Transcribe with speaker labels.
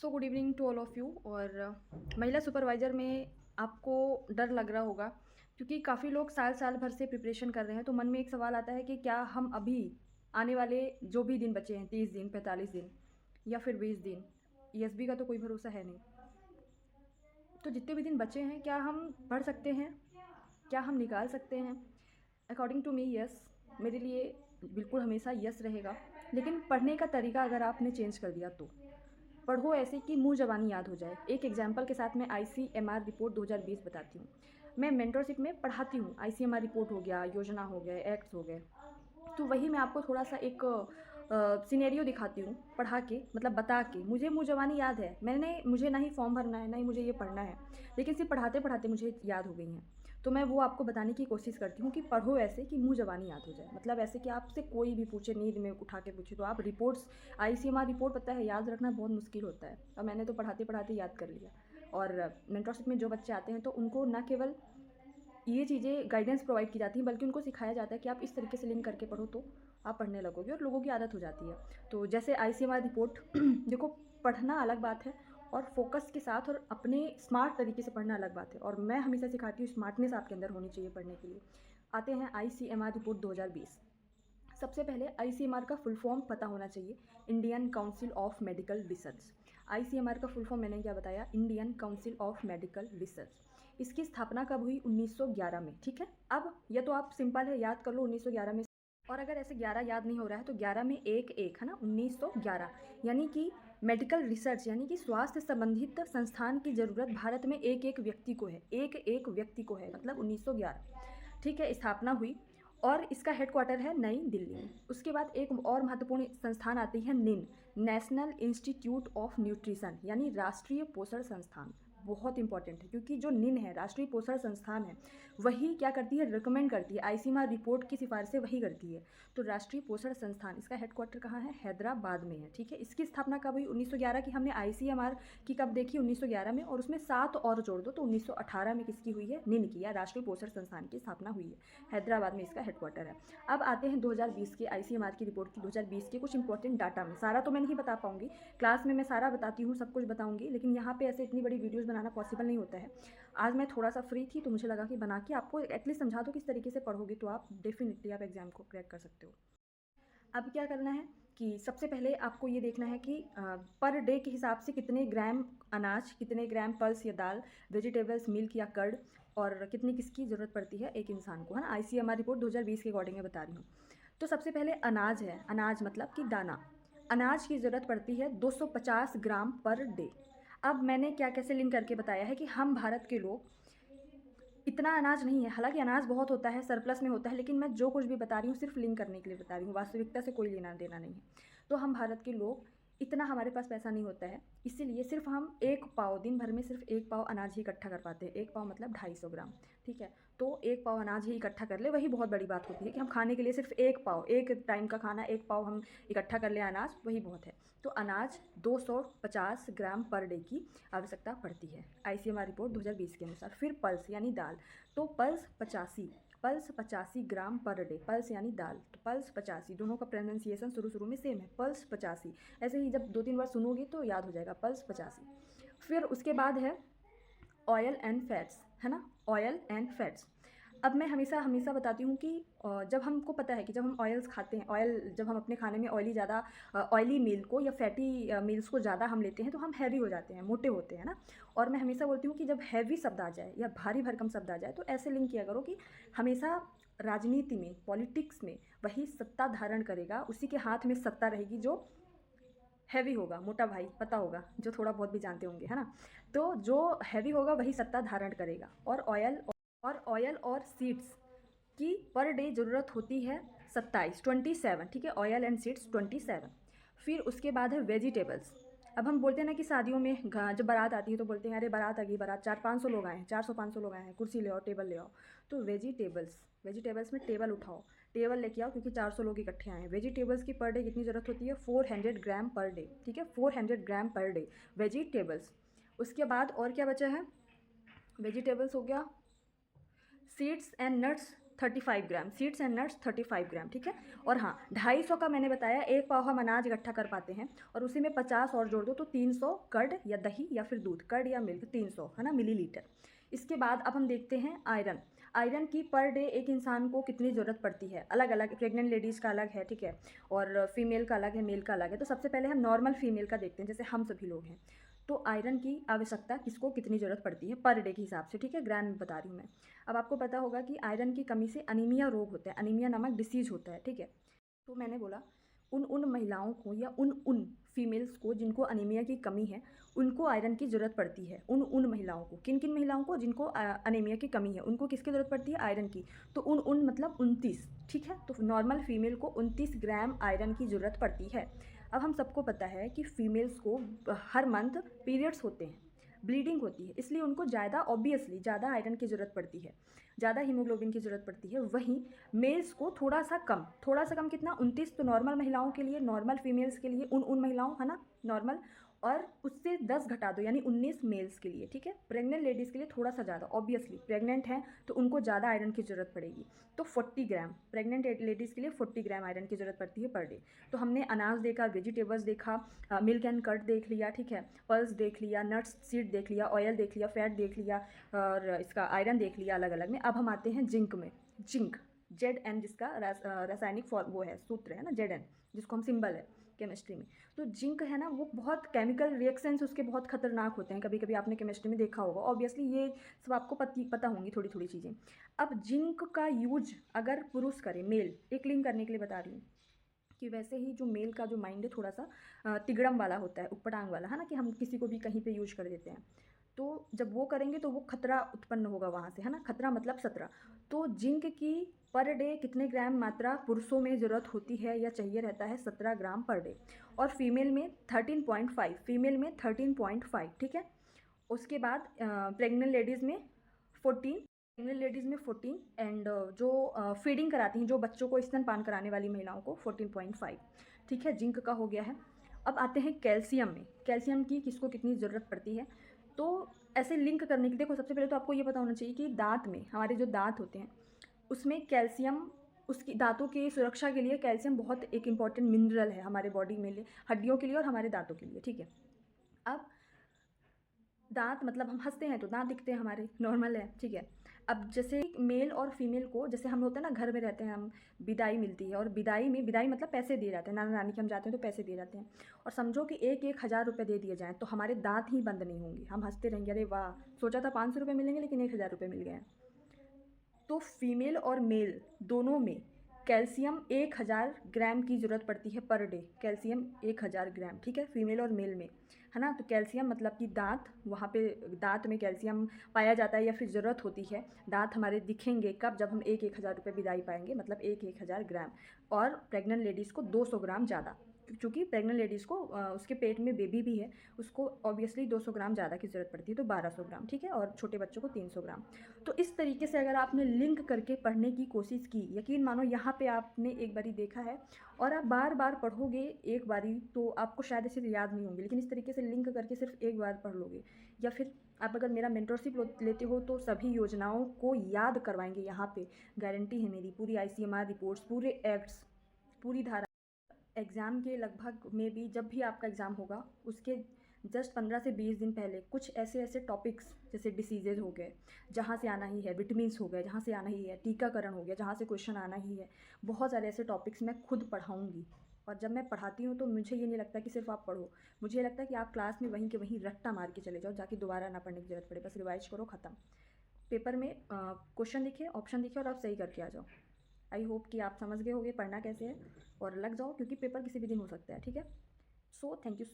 Speaker 1: So good evening to all of you. और महिला supervisor में आपको डर लग रहा होगा क्योंकि काफ़ी लोग साल साल भर से प्रिपरेशन कर रहे हैं। तो मन में एक सवाल आता है कि क्या हम अभी आने वाले जो भी दिन बचे हैं, 30 दिन, 45 दिन या फिर 20 दिन, ईएसबी का तो कोई भरोसा है नहीं। तो जितने भी दिन बचे हैं, क्या हम पढ़ सकते हैं? क्या हम निकाल सकते हैं? According to me yes. मेरे लिए बिल्कुल हमेशा यस रहेगा। लेकिन पढ़ने का तरीका अगर आपने चेंज कर दिया तो पढ़ो ऐसे कि मुँह ज़बानी याद हो जाए। एक एग्जाम्पल के साथ मैं आईसीएमआर रिपोर्ट 2020 बताती हूँ। मैं मेंटरशिप में पढ़ाती हूँ, आईसीएमआर रिपोर्ट हो गया, योजना हो गए, एक्ट्स हो गए। तो वही मैं आपको थोड़ा सा एक सिनेरियो दिखाती हूँ पढ़ा के, मतलब बता के। मुझे मुँह ज़बानी याद है, मुझे ना ही फॉर्म भरना है, ना ही मुझे ये पढ़ना है, लेकिन सिर्फ पढ़ाते पढ़ाते मुझे याद हो गई हैं। तो मैं वो आपको बताने की कोशिश करती हूँ कि पढ़ो ऐसे कि मुँह ज़बानी याद हो जाए। मतलब ऐसे कि आपसे कोई भी पूछे, नींद में उठा के पूछे तो आप रिपोर्ट्स, आईसीएमआर रिपोर्ट पता है याद रखना बहुत मुश्किल होता है, और मैंने तो पढ़ाते पढ़ाते याद कर लिया। और मेंटरशिप में जो बच्चे आते हैं तो उनको ना केवल ये चीज़ें गाइडेंस प्रोवाइड की जाती हैं, बल्कि उनको सिखाया जाता है कि आप इस तरीके से लिंक करके पढ़ो तो आप पढ़ने लगोगे और लोगों की आदत हो जाती है। तो जैसे आईसीएमआर रिपोर्ट देखो, पढ़ना अलग बात है और फोकस के साथ और अपने स्मार्ट तरीके से पढ़ना अलग बात है। और मैं हमेशा सिखाती हूँ स्मार्टनेस आपके अंदर होनी चाहिए पढ़ने के लिए। आते हैं आईसीएमआर रिपोर्ट 2020। सबसे पहले आईसीएमआर का फुल फॉर्म पता होना चाहिए, Indian council of medical research. ICMR का फुल फॉर्म मैंने क्या बताया, Indian council of medical research. इसकी स्थापना कब हुई? 1911 में। ठीक है, अब ये तो आप सिंपल है, याद कर लो 1911 में। और अगर ऐसे 11 याद नहीं हो रहा है तो 11 में एक एक है ना, 1911। यानी कि मेडिकल रिसर्च यानी कि स्वास्थ्य संबंधित संस्थान की ज़रूरत भारत में एक एक व्यक्ति को है, एक एक व्यक्ति को है, मतलब 1911। ठीक है, स्थापना हुई और इसका हेडक्वार्टर है नई दिल्ली में। उसके बाद एक और महत्वपूर्ण संस्थान आती है निन, नेशनल इंस्टीट्यूट ऑफ न्यूट्रिशन, यानी राष्ट्रीय पोषण संस्थान। बहुत इंपॉर्टेंट है क्योंकि जो निन है, राष्ट्रीय पोषण संस्थान है, वही क्या करती है, रिकमेंड करती है, आईसीएमआर रिपोर्ट की सिफारिशें वही करती है। तो राष्ट्रीय पोषण संस्थान, इसका हेडक्वार्टर कहाँ है? हैदराबाद में है। ठीक है, इसकी स्थापना कब हुई? 1911 की। हमने आईसीएमआर की कब देखी? 1911 में। और उसमें 7 और जोड़ दो तो 1918 में किसकी हुई है? निन की, या राष्ट्रीय पोषण संस्थान की स्थापना हुई है। हैदराबाद में इसका हेडक्वार्टर है। अब आते हैं 2020 के आईसीएमआर की रिपोर्ट की, 2020 के कुछ इंपॉर्टेंट डाटा में। सारा तो मैं नहीं बता पाऊंगी, क्लास में मैं सारा बताती हूँ, सब कुछ बताऊंगी, लेकिन यहाँ पे ऐसे इतनी बड़ी वीडियोस बनाना पॉसिबल नहीं होता है। आज मैं थोड़ा सा फ्री थी तो मुझे लगा कि बना के आपको एटलीस्ट समझा दो किस तरीके से पढ़ोगे तो आप डेफिनेटली आप एग्जाम को क्रैक कर सकते हो। अब क्या करना है कि सबसे पहले आपको ये देखना है कि पर डे के हिसाब से कितने ग्राम अनाज, कितने ग्राम पल्स या दाल, वेजिटेबल्स, मिल्क या कर्ड, और कितनी किसकी ज़रूरत पड़ती है एक इंसान को, है ना। आईसीएमआर रिपोर्ट 2020 के अकॉर्डिंग मैं बता रही हूँ। तो सबसे पहले अनाज है, अनाज मतलब कि दाना। अनाज की ज़रूरत पड़ती है 250 ग्राम पर डे। अब मैंने क्या कैसे लिंक करके बताया है कि हम भारत के लोग, इतना अनाज नहीं है, हालांकि अनाज बहुत होता है, सरप्लस में होता है, लेकिन मैं जो कुछ भी बता रही हूँ सिर्फ लिंक करने के लिए बता रही हूँ, वास्तविकता से कोई लेना देना नहीं है। तो हम भारत के लोग, इतना हमारे पास पैसा नहीं होता है, इसीलिए सिर्फ हम एक पाव, दिन भर में सिर्फ एक पाव अनाज ही इकट्ठा कर पाते हैं। एक पाव मतलब 250 ग्राम। ठीक है, तो एक पाव अनाज ही इकट्ठा कर ले, वही बहुत बड़ी बात होती है कि हम खाने के लिए सिर्फ एक पाव, एक टाइम का खाना एक पाव हम इकट्ठा कर ले अनाज, वही बहुत है। तो अनाज 250 ग्राम पर डे की आवश्यकता पड़ती है आईसीएमआर रिपोर्ट 2020 के अनुसार। फिर पल्स यानी दाल, तो पल्स 85 ग्राम पर डे। पल्स यानी दाल, तो पल्स 85, दोनों का प्रोनाउंसिएशन शुरू शुरू में सेम है, पल्स 85। ऐसे ही जब 2-3 बार सुनोगे तो याद हो जाएगा, पल्स 85। फिर उसके बाद है ऑयल एंड फैट्स, है ना, ऑयल एंड फैट्स। अब मैं हमेशा हमेशा बताती हूँ कि जब हमको पता है कि जब हम ऑयल्स खाते हैं, ऑयल जब हम अपने खाने में ऑयली ज़्यादा, ऑयली मील को या फैटी मील्स को ज़्यादा हम लेते हैं तो हम हैवी हो जाते हैं, मोटे होते हैं ना। और मैं हमेशा बोलती हूँ कि जब हैवी शब्द आ जाए या भारी भरकम शब्द आ जाए तो ऐसे लिंक किया करो कि हमेशा राजनीति में, पॉलिटिक्स में वही सत्ता धारण करेगा, उसी के हाथ में सत्ता रहेगी जो हैवी होगा, मोटा भाई पता होगा, जो थोड़ा बहुत भी जानते होंगे, है ना। तो जो हैवी होगा वही सत्ता धारण करेगा। और ऑयल और सीड्स की पर डे ज़रूरत होती है 27। ठीक है, ऑयल एंड सीड्स 27। फिर उसके बाद है वेजिटेबल्स। अब हम बोलते हैं ना कि शादियों में जब बारात आती है तो बोलते हैं अरे बारात आ गई, बारात 400-500 लोग आए हैं, 400-500 लोग आए हैं, कुर्सी ले आओ, टेबल ले आओ। तो वेजिटेबल्स में टेबल उठाओ, टेबल लेके आओ, क्योंकि 400 लोग इकट्ठे आए हैं। वेजिटेबल्स की पर डे कितनी ज़रूरत होती है? 400 ग्राम पर डे। ठीक है, 400 ग्राम पर डे वेजिटेबल्स। उसके बाद और क्या बचा है? वेजिटेबल्स हो गया, seeds and nuts 35 gram, seeds and nuts 35 ग्राम, ठीक है। और हाँ, 250 का मैंने बताया, एक पाव हम अनाज इकट्ठा कर पाते हैं और उसी में 50 और जोड़ दो तो 300 कर्ड या दही या फिर दूध, कर्ड या मिल्क 300 है ना मिलीलीटर। इसके बाद अब हम देखते हैं आयरन। आयरन की पर डे एक इंसान को कितनी ज़रूरत पड़ती है, अलग अलग, प्रेग्नेंट लेडीज़ का अलग है, ठीक है, और फीमेल का अलग है, मेल का अलग है। तो सबसे पहले हम नॉर्मल फीमेल का देखते हैं, जैसे हम सभी लोग हैं। तो आयरन की आवश्यकता किसको कितनी ज़रूरत पड़ती है पर डे के हिसाब से, ठीक है, ग्राम में बता रही हूँ मैं। अब आपको पता होगा कि आयरन की कमी से अनीमिया रोग होता है, अनीमिया नामक डिसीज़ होता है, ठीक है। तो मैंने बोला उन महिलाओं को या उन फीमेल्स को जिनको अनीमिया की कमी है, उनको आयरन की ज़रूरत पड़ती है। उन महिलाओं को, किन किन महिलाओं को जिनको अनीमिया की कमी है, उनको किसकी ज़रूरत पड़ती है, आयरन की। तो उन मतलब 29, ठीक है। तो नॉर्मल फीमेल को 29 ग्राम आयरन की ज़रूरत पड़ती है। अब हम सबको पता है कि फीमेल्स को हर मंथ पीरियड्स होते हैं, ब्लीडिंग होती है, इसलिए उनको ज़्यादा, ऑब्वियसली ज़्यादा आयरन की ज़रूरत पड़ती है, ज़्यादा हीमोग्लोबिन की ज़रूरत पड़ती है। वहीं मेल्स को थोड़ा सा कम, थोड़ा सा कम कितना, 29। तो नॉर्मल महिलाओं के लिए, नॉर्मल फीमेल्स के लिए, उन महिलाओं है ना नॉर्मल, और उससे 10 घटा दो यानी 19 मेल्स के लिए, ठीक है। प्रेग्नेंट लेडीज़ के लिए थोड़ा सा ज़्यादा, ऑब्वियसली प्रेग्नेंट हैं तो उनको ज़्यादा आयरन की ज़रूरत पड़ेगी। तो 40 ग्राम, प्रेग्नेंट लेडीज़ के लिए 40 ग्राम आयरन की ज़रूरत पड़ती है पर डे। तो हमने अनाज देखा, वेजिटेबल्स देखा, मिल्क एंड कर्ड देख लिया, ठीक है, पल्स देख लिया, नट्स सीड देख लिया, ऑयल देख लिया, फैट देख लिया, और इसका आयरन देख लिया अलग अलग में। अब हम आते हैं जिंक में। जिंक, जेड एन, जिसका रासायनिक फॉर्म वो है, सूत्र है ना जेड एन, जिसको हम सिंबल है केमिस्ट्री में। तो जिंक है ना, वो बहुत केमिकल रिएक्शंस उसके बहुत खतरनाक होते हैं, कभी कभी आपने केमिस्ट्री में देखा होगा, ऑब्वियसली ये सब आपको पता होंगी थोड़ी थोड़ी चीज़ें। अब जिंक का यूज अगर पुरुष करे, मेल, एक लिंक करने के लिए बता रही हूँ कि वैसे ही जो मेल का जो माइंड है थोड़ा सा तिगड़म वाला होता है, उपटांग वाला, है ना, कि हम किसी को भी कहीं पे यूज कर देते हैं। तो जब वो करेंगे तो वो खतरा उत्पन्न होगा वहाँ से, है ना, खतरा मतलब 17। तो जिंक की पर डे कितने ग्राम मात्रा पुरुषों में ज़रूरत होती है या चाहिए रहता है, 17 ग्राम पर डे, और फीमेल में 13.5, फीमेल में 13.5, ठीक है। उसके बाद प्रेग्नेंट लेडीज़ में 14, प्रेग्नेंट लेडीज़ में 14, एंड जो फीडिंग कराती हैं, जो बच्चों को स्तनपान कराने वाली महिलाओं को 14.5, ठीक है, जिंक का हो गया है। अब आते हैं कैल्शियम में। कैल्शियम की किसको कितनी ज़रूरत पड़ती है, तो ऐसे लिंक करने के, देखो सबसे पहले तो आपको ये पता होना चाहिए कि दांत में, हमारे जो दांत होते हैं उसमें कैल्शियम, उसकी दांतों की सुरक्षा के लिए कैल्शियम बहुत एक इम्पॉर्टेंट मिनरल है हमारे बॉडी में, हड्डियों के लिए और हमारे दांतों के लिए, ठीक है। अब दांत मतलब हम हंसते हैं तो दांत दिखते हैं हमारे, नॉर्मल है, ठीक है। अब जैसे मेल और फीमेल को, जैसे हम होते हैं ना घर में रहते हैं हम, विदाई मिलती है, और विदाई में, विदाई मतलब पैसे दिए जाते हैं, नाना नानी के हम जाते हैं तो पैसे दिए जाते हैं, और समझो कि 1,000 रुपये दे दिए जाएँ तो हमारे दांत ही बंद नहीं होंगे, हम हंसते रहेंगे, अरे वाह, सोचा था 500 रुपये मिलेंगे लेकिन 1,000 रुपये मिल गए हैं। तो फीमेल और मेल दोनों में कैल्शियम 1,000 ग्राम की ज़रूरत पड़ती है पर डे, कैल्शियम 1,000 ग्राम, ठीक है, फीमेल और मेल में, है ना। तो कैल्शियम मतलब कि दांत, वहाँ पे दांत में कैल्शियम पाया जाता है या फिर ज़रूरत होती है। दांत हमारे दिखेंगे कब, जब हम 1,000 रुपये विदाई पाएंगे, मतलब 1,000 ग्राम। और प्रेग्नेंट लेडीज़ को 200 ग्राम ज़्यादा, क्योंकि प्रेग्नेंट लेडीज़ को उसके पेट में बेबी भी है, उसको ऑब्वियसली 200 ग्राम ज़्यादा की ज़रूरत पड़ती है, तो 1200 ग्राम, ठीक है, और छोटे बच्चों को 300 ग्राम। तो इस तरीके से अगर आपने लिंक करके पढ़ने की कोशिश की, यकीन मानो यहाँ पे आपने एक बारी देखा है और आप बार बार पढ़ोगे एक बारी तो आपको शायद ऐसे याद नहीं होंगे, लेकिन इस तरीके से लिंक करके सिर्फ एक बार पढ़ लोगे, या फिर आप अगर मेरा मेंटरशिप लेते हो तो सभी योजनाओं को याद करवाएंगे यहाँ पे, गारंटी है मेरी। पूरी ICMR रिपोर्ट्स, पूरे एक्ट्स, पूरी धारा, एग्ज़ाम के लगभग में भी, जब भी आपका एग्ज़ाम होगा उसके जस्ट 15 से 20 दिन पहले कुछ ऐसे ऐसे टॉपिक्स, जैसे डिसीजेज हो गए जहाँ से आना ही है, विटामिन्स हो गए जहाँ से आना ही है, टीकाकरण हो गया जहाँ से क्वेश्चन आना ही है, बहुत सारे ऐसे टॉपिक्स मैं खुद पढ़ाऊँगी। और जब मैं पढ़ाती हूँ तो मुझे ये नहीं लगता कि सिर्फ आप पढ़ो, मुझे ये लगता है कि आप क्लास में वहीं के वहीं रट्टा मार के चले जाओ, जाके दोबारा ना पढ़ने की ज़रूरत पड़े, बस रिवाइज करो, ख़त्म। पेपर में क्वेश्चन दिखे, ऑप्शन दिखे, और आप सही करके आ जाओ। आई होप कि आप समझ गए होगे पढ़ना कैसे है, और लग जाओ, क्योंकि पेपर किसी भी दिन हो सकता है, ठीक है। So thank you so